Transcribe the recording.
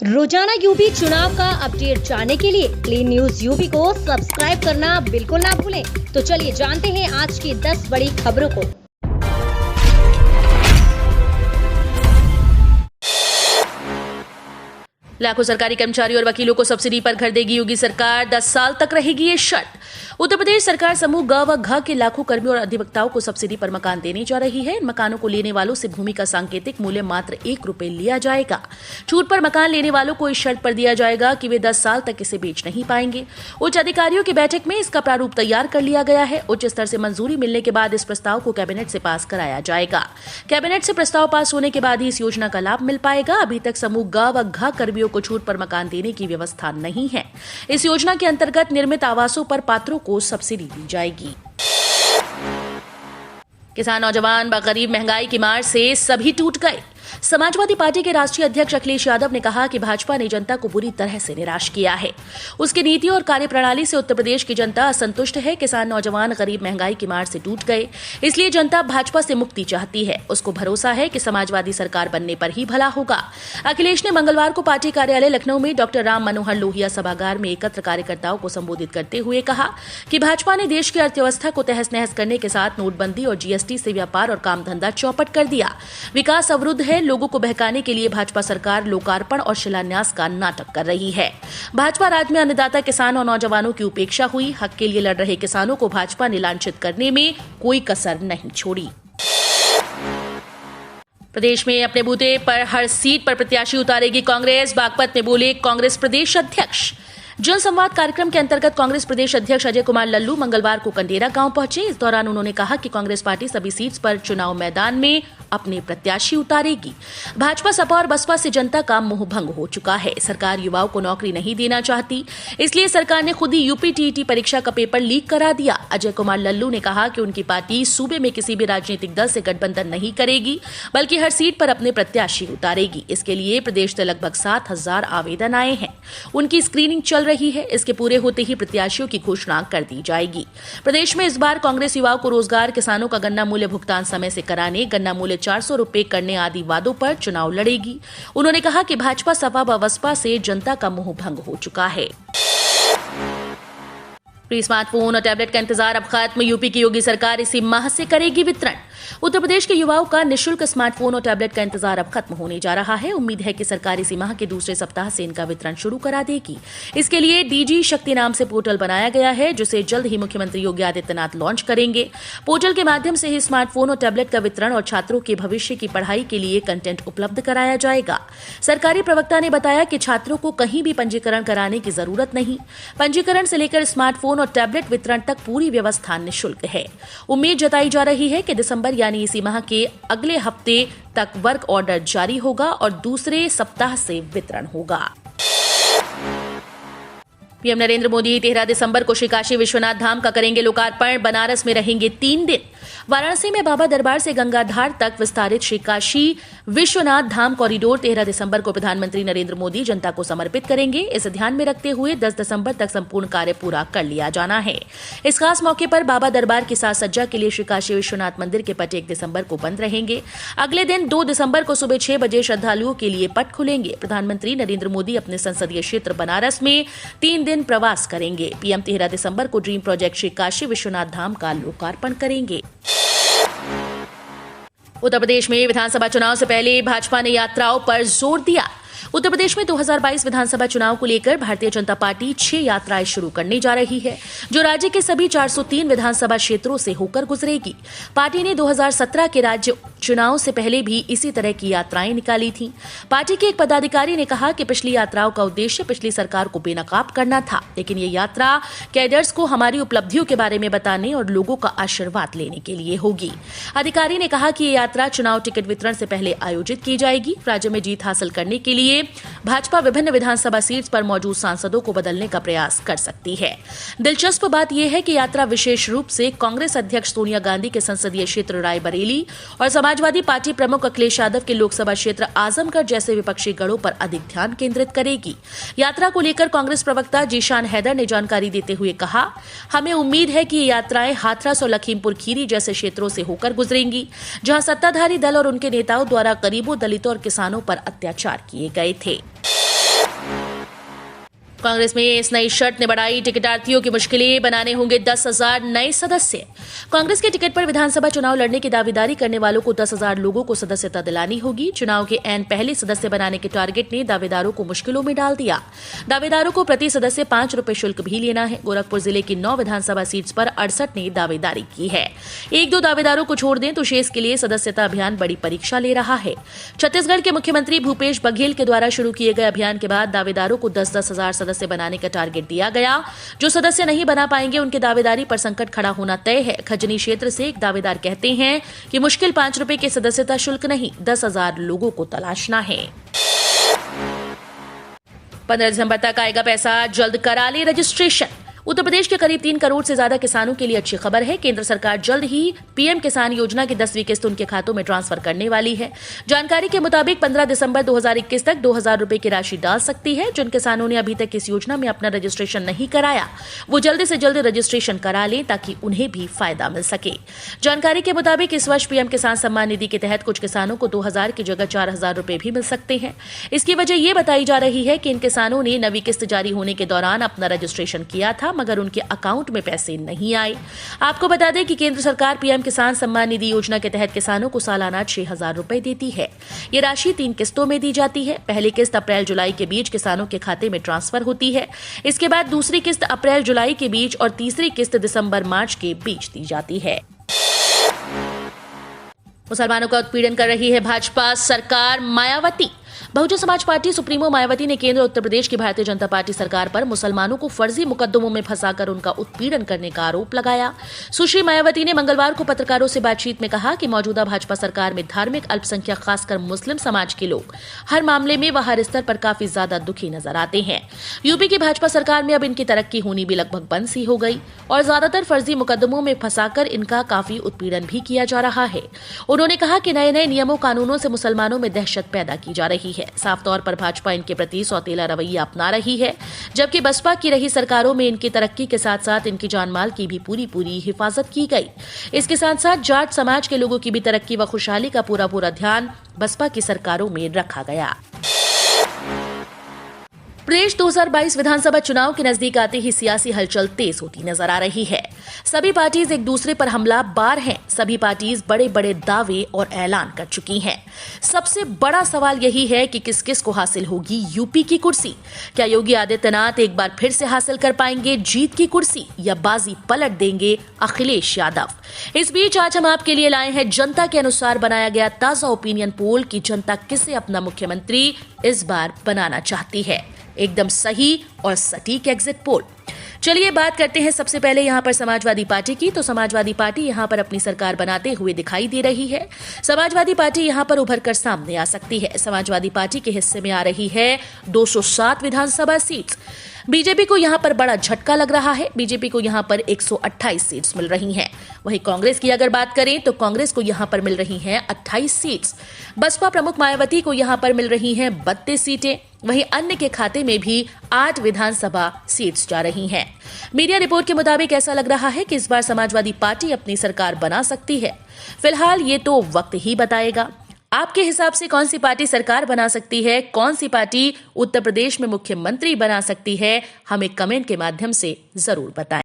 रोजाना यूपी चुनाव का अपडेट जानने के लिए क्लीन न्यूज यूपी को सब्सक्राइब करना बिल्कुल ना भूलें। तो चलिए जानते हैं आज की 10 बड़ी खबरों को। लाखों सरकारी कर्मचारियों और वकीलों को सब्सिडी पर घर देगी योगी सरकार, 10 साल तक रहेगी ये शर्त। उत्तर प्रदेश सरकार समूह ग व घ के लाखों कर्मियों और अधिवक्ताओं को सब्सिडी पर मकान देने जा रही है। इन मकानों को लेने वालों से भूमि का सांकेतिक मूल्य मात्र ₹1 लिया जाएगा। छूट पर मकान लेने वालों को इस शर्त पर दिया जाएगा कि वे 10 साल तक इसे बेच नहीं पाएंगे। उच्च अधिकारियों की बैठक में इसका प्रारूप तैयार कर लिया गया है। उच्च स्तर से मंजूरी मिलने के बाद इस प्रस्ताव को कैबिनेट से पास कराया जाएगा। कैबिनेट से प्रस्ताव पास होने के बाद ही इस योजना का लाभ मिल पाएगा। अभी तक समूह ग व घ कर्मियों को छूट पर मकान देने की व्यवस्था नहीं है। इस योजना के अंतर्गत निर्मित आवासों पर पात्रों को सब्सिडी दी जाएगी। किसान, नौजवान व गरीब महंगाई की मार से सभी टूट गए। समाजवादी पार्टी के राष्ट्रीय अध्यक्ष अखिलेश यादव ने कहा कि भाजपा ने जनता को बुरी तरह से निराश किया है। उसकी नीतियों और कार्यप्रणाली से उत्तर प्रदेश की जनता असंतुष्ट है। किसान, नौजवान, गरीब महंगाई की मार से टूट गए, इसलिए जनता भाजपा से मुक्ति चाहती है। उसको भरोसा है कि समाजवादी सरकार बनने पर ही भला होगा। अखिलेश ने मंगलवार को पार्टी कार्यालय लखनऊ में डॉक्टर राम मनोहर लोहिया सभागार में एकत्र कार्यकर्ताओं को संबोधित करते हुए कहा कि भाजपा ने देश की अर्थव्यवस्था को तहस नहस करने के साथ नोटबंदी और जीएसटी से व्यापार और काम धंधा चौपट कर दिया। विकास अवरुद्ध है। लोगों को बहकाने के लिए भाजपा सरकार लोकार्पण और शिलान्यास का नाटक कर रही है। भाजपा राज में अन्नदाता, किसान और नौजवानों की उपेक्षा हुई। हक के लिए लड़ रहे किसानों को भाजपा ने लांछित करने में कोई कसर नहीं छोड़ी। प्रदेश में अपने बूते पर हर सीट पर प्रत्याशी उतारेगी कांग्रेस, बागपत में बोले कांग्रेस प्रदेश अध्यक्ष। जनसंवाद कार्यक्रम के अंतर्गत कांग्रेस प्रदेश अध्यक्ष अजय कुमार लल्लू मंगलवार को कंडेरा गांव पहुंचे। इस दौरान उन्होंने कहा कि कांग्रेस पार्टी सभी सीट्स पर चुनाव मैदान में अपने प्रत्याशी उतारेगी। भाजपा, सपा और बसपा से जनता का मोह भंग हो चुका है। सरकार युवाओं को नौकरी नहीं देना चाहती, इसलिए सरकार ने खुद ही यूपी टीईटी परीक्षा का पेपर लीक करा दिया। अजय कुमार लल्लू ने कहा कि उनकी पार्टी सूबे में किसी भी राजनीतिक दल से गठबंधन नहीं करेगी, बल्कि हर सीट पर अपने प्रत्याशी उतारेगी। इसके लिए प्रदेश से लगभग 7,000 आवेदन आए हैं। उनकी स्क्रीनिंग चल रही है। इसके पूरे होते ही प्रत्याशियों की घोषणा कर दी जाएगी। प्रदेश में इस बार कांग्रेस युवाओं को रोजगार, किसानों का गन्ना मूल्य भुगतान समय से कराने, गन्ना मूल्य ₹400 करने आदि वादों पर चुनाव लड़ेगी। उन्होंने कहा कि भाजपा, सपा व बसपा से जनता का मोह भंग हो चुका है। फ्री स्मार्टफोन और टैबलेट का इंतजार अब खत्म। यूपी की योगी सरकार इसी माह से करेगी वितरण। उत्तर प्रदेश के युवाओं का निःशुल्क स्मार्टफोन और टैबलेट का इंतजार अब खत्म होने जा रहा है। उम्मीद है कि सरकार इसी माह के दूसरे सप्ताह से इनका वितरण शुरू करा देगी। इसके लिए डीजी शक्ति नाम से पोर्टल बनाया गया है, जिसे जल्द ही मुख्यमंत्री योगी आदित्यनाथ लॉन्च करेंगे। पोर्टल के माध्यम से ही स्मार्टफोन और टैबलेट का वितरण और छात्रों के भविष्य की पढ़ाई के लिए कंटेंट उपलब्ध कराया जाएगा। सरकारी प्रवक्ता ने बताया कि छात्रों को कहीं भी पंजीकरण कराने की जरूरत नहीं। पंजीकरण से लेकर स्मार्टफोन और टैबलेट वितरण तक पूरी व्यवस्था निःशुल्क है। उम्मीद जताई जा रही है कि दिसंबर यानी इसी माह के अगले हफ्ते तक वर्क ऑर्डर जारी होगा और दूसरे सप्ताह से वितरण होगा। पीएम नरेंद्र मोदी 13 दिसंबर को श्री काशी विश्वनाथ धाम का करेंगे लोकार्पण। बनारस में रहेंगे 3 दिन। वाराणसी में बाबा दरबार से गंगाधार तक विस्तारित श्री काशी विश्वनाथ धाम कॉरिडोर 13 दिसंबर को प्रधानमंत्री नरेंद्र मोदी जनता को समर्पित करेंगे। इसे ध्यान में रखते हुए 10 दिसंबर तक संपूर्ण कार्य पूरा कर लिया जाना है। इस खास मौके पर बाबा दरबार की साज सज्जा के लिए श्री काशी विश्वनाथ मंदिर के पट 1 दिसंबर को बंद रहेंगे। अगले दिन 2 दिसंबर को सुबह 6 बजे श्रद्धालुओं के लिए पट खुलेंगे। प्रधानमंत्री नरेंद्र मोदी अपने संसदीय क्षेत्र बनारस में 3 दिन प्रवास करेंगे। पीएम 13 दिसंबर को ड्रीम प्रोजेक्ट श्री काशी विश्वनाथ धाम का लोकार्पण करेंगे। उत्तर प्रदेश में विधानसभा चुनाव से पहले भाजपा ने यात्राओं पर जोर दिया। उत्तर प्रदेश में 2022 विधानसभा चुनाव को लेकर भारतीय जनता पार्टी 6 यात्राएं शुरू करने जा रही है, जो राज्य के सभी 403 विधानसभा क्षेत्रों से होकर गुजरेगी। पार्टी ने 2017 के राज्य चुनाव से पहले भी इसी तरह की यात्राएं निकाली थीं। पार्टी के एक पदाधिकारी ने कहा कि पिछली यात्राओं का उद्देश्य पिछली सरकार को बेनकाब करना था, लेकिन ये यात्रा कैडर्स को हमारी उपलब्धियों के बारे में बताने और लोगों का आशीर्वाद लेने के लिए होगी। अधिकारी ने कहा कि ये यात्रा चुनाव टिकट वितरण से पहले आयोजित की जाएगी। राज्य में जीत हासिल करने के लिए भाजपा विभिन्न विधानसभा सीट्स पर मौजूद सांसदों को बदलने का प्रयास कर सकती है। दिलचस्प बात यह है कि यात्रा विशेष रूप से कांग्रेस अध्यक्ष सोनिया गांधी के संसदीय क्षेत्र रायबरेली और समाजवादी पार्टी प्रमुख अखिलेश यादव के लोकसभा क्षेत्र आजमगढ़ जैसे विपक्षी गढ़ों पर अधिक ध्यान केंद्रित करेगी। यात्रा को लेकर कांग्रेस प्रवक्ता जीशान हैदर ने जानकारी देते हुए कहा, हमें उम्मीद है कि ये यात्राएं हाथरस और लखीमपुर खीरी जैसे क्षेत्रों से होकर गुजरेंगी, जहां सत्ताधारी दल और उनके नेताओं द्वारा गरीबों, दलितों और किसानों पर अत्याचार किए गए थे। कांग्रेस में इस नई शर्त ने बढ़ाई टिकटार्थियों की मुश्किलें, बनाने होंगे 10,000 नए सदस्य। कांग्रेस के टिकट पर विधानसभा चुनाव लड़ने की दावेदारी करने वालों को 10,000 लोगों को सदस्यता दिलानी होगी। चुनाव के ऐन पहले सदस्य बनाने के टारगेट ने दावेदारों को मुश्किलों में डाल दिया। दावेदारों को प्रति सदस्य 5 रुपए शुल्क भी लेना है। गोरखपुर जिले की 9 विधानसभा सीट्स पर 68 ने दावेदारी की है। 1-2 दावेदारों को छोड़ दें तो शेष के लिए सदस्यता अभियान बड़ी परीक्षा ले रहा है। छत्तीसगढ़ के मुख्यमंत्री भूपेश बघेल के द्वारा शुरू किए गए अभियान के बाद दावेदारों को 10-10 हजार सदस्य बनाने का टारगेट दिया गया। जो सदस्य नहीं बना पाएंगे उनके दावेदारी पर संकट खड़ा होना तय है। खजनी क्षेत्र से एक दावेदार कहते हैं कि मुश्किल 5 रुपए के सदस्यता शुल्क नहीं, 10,000 लोगों को तलाशना है। 15 दिसंबर तक आएगा पैसा, जल्द करा ले रजिस्ट्रेशन। उत्तर प्रदेश के करीब 3 करोड़ से ज्यादा किसानों के लिए अच्छी खबर है। केंद्र सरकार जल्द ही पीएम किसान योजना की 10वीं किस्त उनके खातों में ट्रांसफर करने वाली है। जानकारी के मुताबिक 15 दिसंबर 2021 तक 2,000 रुपए की राशि डाल सकती है। जिन किसानों ने अभी तक इस योजना में अपना रजिस्ट्रेशन नहीं कराया वो जल्द से जल्द रजिस्ट्रेशन करा लें ताकि उन्हें भी फायदा मिल सके। जानकारी के मुताबिक इस वर्ष पीएम किसान सम्मान निधि के तहत कुछ किसानों को 2,000 की जगह 4,000 रुपए भी मिल सकते हैं। इसकी वजह ये बताई जा रही है कि इन किसानों ने नवी किस्त जारी होने के दौरान अपना रजिस्ट्रेशन किया था मगर उनके अकाउंट में पैसे नहीं आए। आपको बता दें कि केंद्र सरकार पीएम किसान सम्मान निधि योजना के तहत किसानों को सालाना 6,000 रुपए देती है। ये राशि 3 किस्तों में दी जाती है। पहली किस्त अप्रैल-जुलाई के बीच किसानों के खाते में ट्रांसफर होती है। इसके बाद दूसरी किस्त अप्रैल-जुलाई के बीच और तीसरी किस्त दिसंबर-मार्च के बीच दी जाती है। मुसलमानों का उत्पीड़न कर रही है भाजपा सरकार। मायावती बहुजन समाज पार्टी सुप्रीमो मायावती ने केंद्र उत्तर प्रदेश की भारतीय जनता पार्टी सरकार पर मुसलमानों को फर्जी मुकदमों में फंसाकर उनका उत्पीड़न करने का आरोप लगाया। सुश्री मायावती ने मंगलवार को पत्रकारों से बातचीत में कहा कि मौजूदा भाजपा सरकार में धार्मिक अल्पसंख्यक खासकर मुस्लिम समाज के लोग हर मामले में व हर स्तर पर काफी ज्यादा दुखी नजर आते हैं। यूपी की भाजपा सरकार में अब इनकी तरक्की होनी भी लगभग बंद सी हो गई और ज्यादातर फर्जी मुकदमों में फंसाकर इनका काफी उत्पीड़न भी किया जा रहा है। उन्होंने कहा कि नए नए नियमों कानूनों से मुसलमानों में दहशत पैदा की जा रही है। साफ तौर पर भाजपा इनके प्रति सौतेला रवैया अपना रही है, जबकि बसपा की रही सरकारों में इनकी तरक्की के साथ साथ इनकी जानमाल की भी पूरी हिफाजत की गई। इसके साथ साथ जाट समाज के लोगों की भी तरक्की व खुशहाली का पूरा ध्यान बसपा की सरकारों में रखा गया। प्रदेश 2022 विधानसभा चुनाव के नजदीक आते ही सियासी हलचल तेज होती नजर आ रही है। सभी पार्टीज एक दूसरे पर हमलावर हैं। सभी पार्टीज बड़े बड़े दावे और ऐलान कर चुकी हैं। सबसे बड़ा सवाल यही है कि किस किस को हासिल होगी यूपी की कुर्सी। क्या योगी आदित्यनाथ एक बार फिर से हासिल कर पाएंगे जीत की कुर्सी या बाजी पलट देंगे अखिलेश यादव। इस बीच आज हम आपके लिए लाए हैं जनता के अनुसार बनाया गया ताजा ओपिनियन पोल कि जनता किसे अपना मुख्यमंत्री इस बार बनाना चाहती है। एकदम सही और सटीक एग्जिट पोल। चलिए बात करते हैं सबसे पहले यहाँ पर समाजवादी पार्टी की। तो समाजवादी पार्टी यहाँ पर अपनी सरकार बनाते हुए दिखाई दे रही है। समाजवादी पार्टी यहाँ पर उभर कर सामने आ सकती है। समाजवादी पार्टी के हिस्से में आ रही है 207 विधानसभा सीट्स। बीजेपी को यहाँ पर बड़ा झटका लग रहा है। बीजेपी को यहाँ पर 128 सीट्स मिल रही हैं। वहीं कांग्रेस की अगर बात करें तो कांग्रेस को यहाँ पर मिल रही हैं 28 सीट्स। बसपा प्रमुख मायावती को यहाँ पर मिल रही हैं 32 सीटें। वहीं अन्य के खाते में भी 8 विधानसभा सीट्स जा रही हैं। मीडिया रिपोर्ट के मुताबिक ऐसा लग रहा है कि इस बार समाजवादी पार्टी अपनी सरकार बना सकती है। फिलहाल ये तो वक्त ही बताएगा। आपके हिसाब से कौन सी पार्टी सरकार बना सकती है, कौन सी पार्टी उत्तर प्रदेश में मुख्यमंत्री बना सकती है, हमें कमेंट के माध्यम से जरूर बताएं।